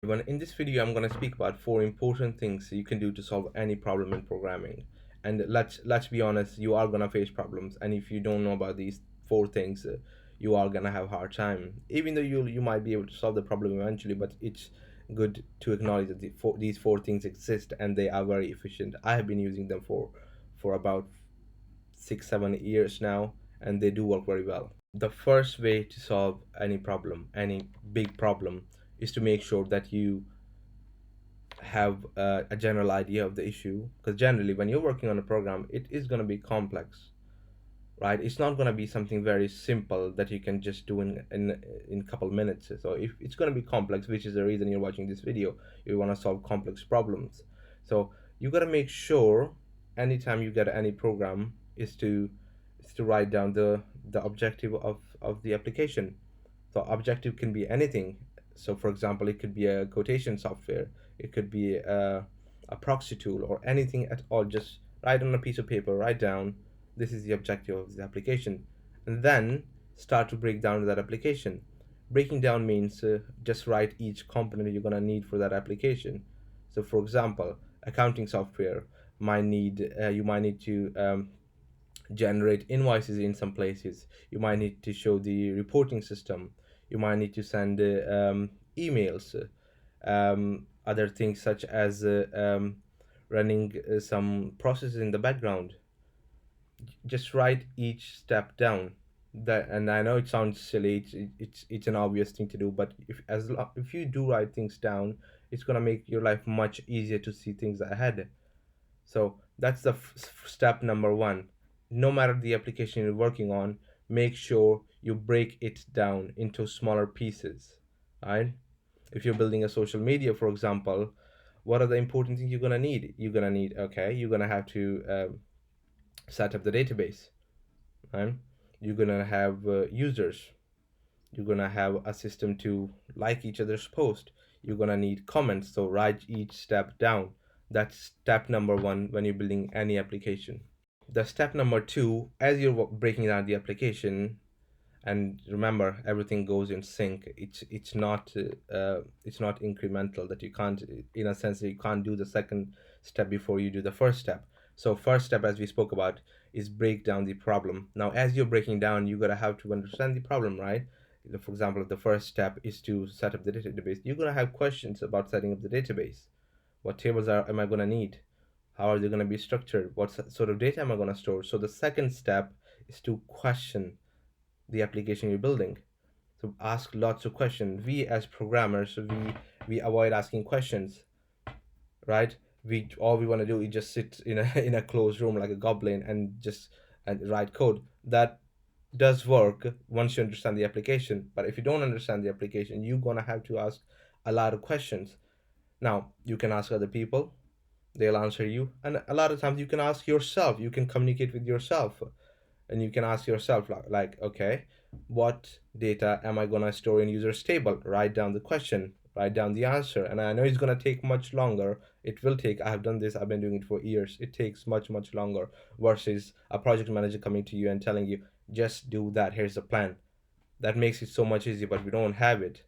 When in this video, I'm going to speak about four important things you can do to solve any problem in programming. And let's be honest, you are going to face problems, and if you don't know about these four things, you are going to have a hard time. Even though you might be able to solve the problem eventually, but it's good to acknowledge that these four things exist and they are very efficient. I have been using them for about 6 7 years now, and they do work very well. The first way to solve any problem, any big problem, is to make sure that you have a general idea of the issue, because generally when you're working on a program, it is going to be complex, right? It's not going to be something very simple that you can just do in a couple minutes. So if it's going to be complex, which is the reason you're watching this video, you want to solve complex problems. So you got to make sure anytime you get any program is to write down the objective of the application. So objective can be anything. So for example, it could be a quotation software, it could be a proxy tool, or anything at all. Just write on a piece of paper, write down this is the objective of the application, and then start to break down that application. Breaking down means just write each component you're going to need for that application. So for example, accounting software might need you might need to generate invoices in some places. You might need to show the reporting system. You might need to send emails. Other things such as running some processes in the background. Just write each step down. That, and I know it sounds silly. It's an obvious thing to do, but if you do write things down, it's gonna make your life much easier to see things ahead. So that's the step number one. No matter the application you're working on, make sure you break it down into smaller pieces, right? If you're building a social media, for example, what are the important things you're gonna need? You're gonna have to set up the database, right? You're gonna have users. You're gonna have a system to like each other's post. You're gonna need comments. So write each step down. That's step number one when you're building any application. The step number two, as you're breaking down the application, and remember everything goes in sync. It's not incremental, that you can't, in a sense, you can't do the second step before you do the first step. So first step, as we spoke about, is break down the problem. Now as you're breaking down, you gotta have to understand the problem, right? For example, if the first step is to set up the database, you're gonna have questions about setting up the database. What tables am I gonna need? How are they going to be structured? What sort of data am I going to store? So the second step is to question the application you're building. So ask lots of questions. We as programmers, we avoid asking questions, right? We all we want to do is just sit in a in a closed room like a goblin and just and write code. That does work once you understand the application. But if you don't understand the application, you're gonna have to ask a lot of questions. Now you can ask other people, they'll answer you, and a lot of times you can ask yourself, you can communicate with yourself, and you can ask yourself like, okay, what data am I going to store in users table? Write down the question, write down the answer. And I know it's going to take much longer. It will take, I have done this, I've been doing it for years. It takes much longer versus a project manager coming to you and telling you, just do that, here's the plan. That makes it so much easier, but we don't have it,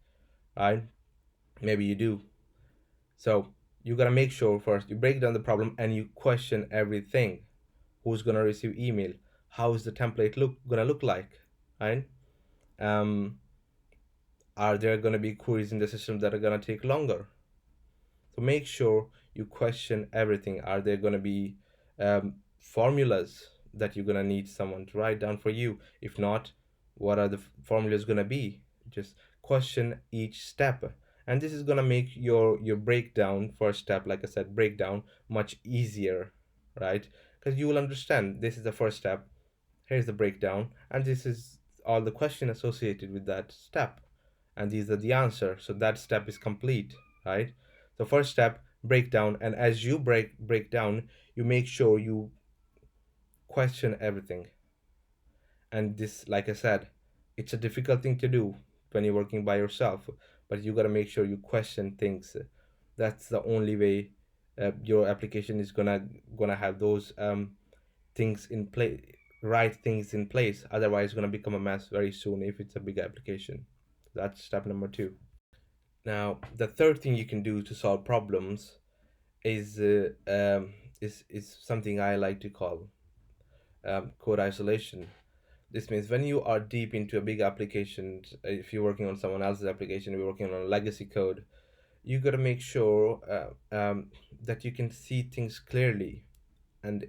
right? Maybe you do. So you gotta make sure first you break down the problem and you question everything. Who's gonna receive email? How is the template gonna look like? Right? Um, are there gonna be queries in the system that are gonna take longer? So make sure you question everything. Are there gonna be formulas that you're gonna need someone to write down for you? If not, what are the formulas gonna be? Just question each step, and this is gonna make your breakdown first step, like I said, breakdown much easier, right? Because you will understand this is the first step, here's the breakdown, and this is all the question associated with that step, and these are the answer. So that step is complete, right? So first step, breakdown, and as you break down, you make sure you question everything. And this, like I said, it's a difficult thing to do when you're working by yourself, but you got to make sure you question things. That's the only way your application is gonna have those things in place, right things in place. Otherwise it's gonna become a mess very soon if it's a big application. That's step number two. Now, the third thing you can do to solve problems is is something I like to call code isolation. This means when you are deep into a big application, if you're working on someone else's application, you're working on a legacy code, you got to make sure that you can see things clearly. And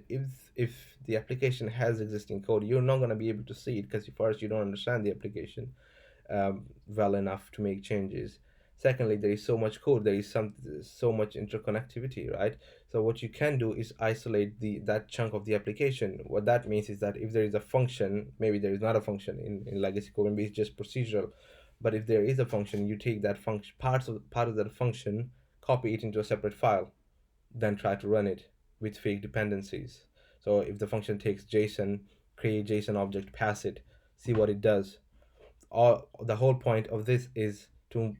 if the application has existing code, you're not going to be able to see it because first you don't understand the application well enough to make changes. Secondly, there is so much code, there is so much interconnectivity, right? So what you can do is isolate the that chunk of the application. What that means is that if there is a function, maybe there is not a function in legacy code, maybe it's just procedural, but if there is a function, you take that function part of that function, copy it into a separate file, then try to run it with fake dependencies. So if the function takes JSON, create JSON object, pass it, see what it does. All the whole point of this is to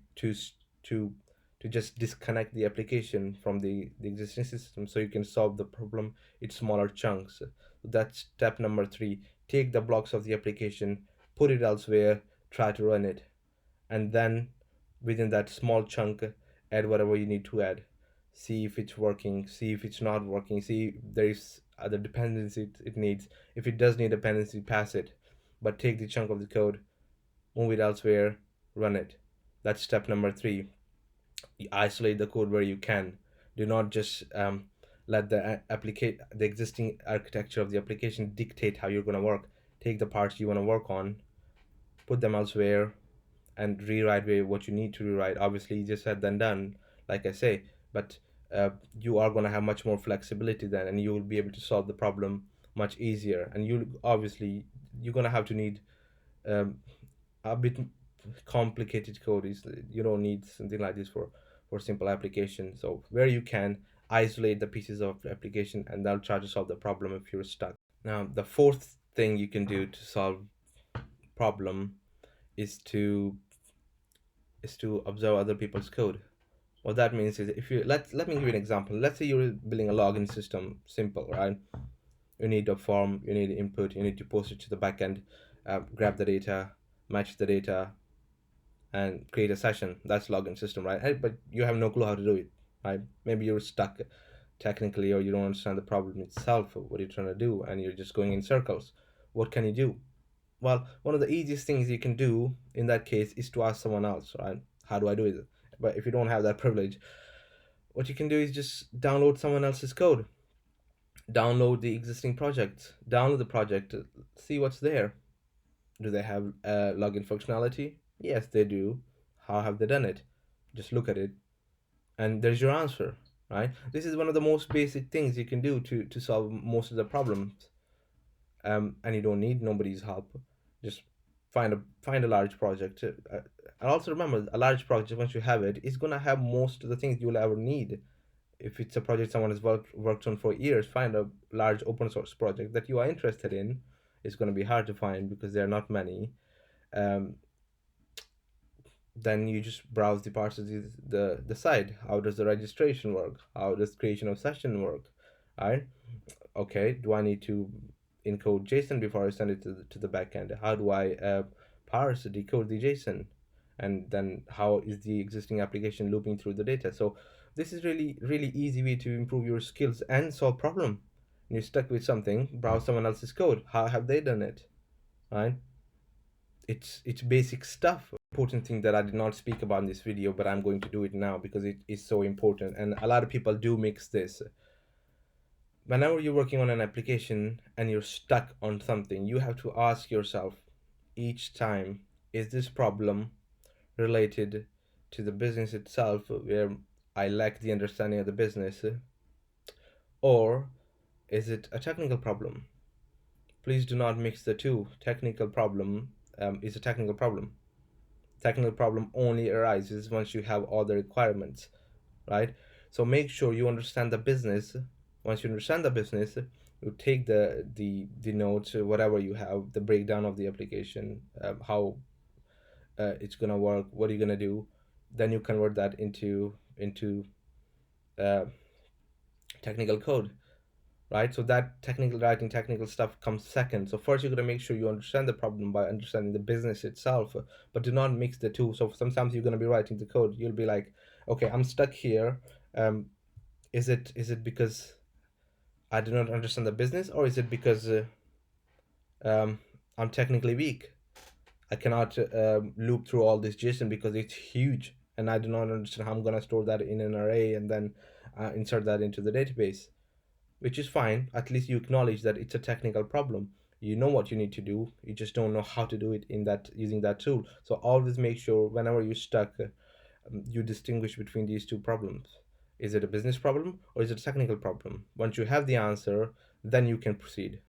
to just disconnect the application from the existing system so you can solve the problem in smaller chunks. That's step number three. Take the blocks of the application, put it elsewhere, try to run it, and then within that small chunk add whatever you need to add. See if it's working, see if it's not working, see if there is other dependency it needs. If it does need dependency, pass it, but take the chunk of the code, move it elsewhere, run it. That's step number three. You isolate the code where you can. Do not just let the existing architecture of the application dictate how you're going to work. Take the parts you want to work on, put them elsewhere, and rewrite what you need to rewrite. Obviously, easier said than done, like I say, but you are going to have much more flexibility then, and you will be able to solve the problem much easier. And you obviously you're going to have to need um, a bit complicated code. Is you don't need something like this for simple application. So where you can, isolate the pieces of the application, and they'll try to solve the problem if you're stuck. Now the fourth thing you can do to solve problem is to observe other people's code. What that means is, if you let me give you an example. Let's say you're building a login system, simple, right? You need a form, you need input, you need to post it to the backend, grab the data, match the data, and create a session. That's login system, right? But you have no clue how to do it, right? Maybe you're stuck technically, or you don't understand the problem itself, or what you're trying to do, and you're just going in circles. What can you do? Well, one of the easiest things you can do in that case is to ask someone else, right? How do I do it? But if you don't have that privilege, what you can do is just download someone else's code, download the existing project, download the project, see what's there. Do they have login functionality? Yes, they do. How have they done it? Just look at it, and there's your answer, right? This is one of the most basic things you can do to solve most of the problems. And you don't need nobody's help. Just find a large project. And also remember, a large project, once you have it, is gonna have most of the things you'll ever need. If it's a project someone has worked on for years, find a large open source project that you are interested in. It's gonna be hard to find because there are not many. Um, then you just browse the parts of the site. How does the registration work? How does creation of session work? Right? Okay, do I need to encode JSON before I send it to the backend? How do I parse, decode the JSON? And then how is the existing application looping through the data? So this is really easy way to improve your skills and solve problem. You're stuck with something, browse someone else's code. How have they done it? Right? It's basic stuff. Important thing that I did not speak about in this video, but I'm going to do it now because it is so important, and a lot of people do mix this. Whenever you're working on an application and you're stuck on something, you have to ask yourself each time, is this problem related to the business itself, where I lack the understanding of the business, or is it a technical problem? Please do not mix the two. Technical problem is a technical problem. Technical problem only arises once you have all the requirements, right? So make sure you understand the business. Once you understand the business, you take the notes, whatever you have, the breakdown of the application, how it's gonna work, what are you gonna do, then you convert that into uh, technical code, right? So that technical writing, technical stuff comes second. So first, you're gonna make sure you understand the problem by understanding the business itself, but do not mix the two. So sometimes you're gonna be writing the code, you'll be like, okay, I'm stuck here. Um, is it because I do not understand the business, or is it because um, I'm technically weak? I cannot loop through all this JSON because it's huge, and I do not understand how I'm gonna store that in an array and then insert that into the database, which is fine. At least you acknowledge that it's a technical problem. You know what you need to do. You just don't know how to do it in that using that tool. So always make sure whenever you're stuck, you distinguish between these two problems. Is it a business problem or is it a technical problem? Once you have the answer, then you can proceed.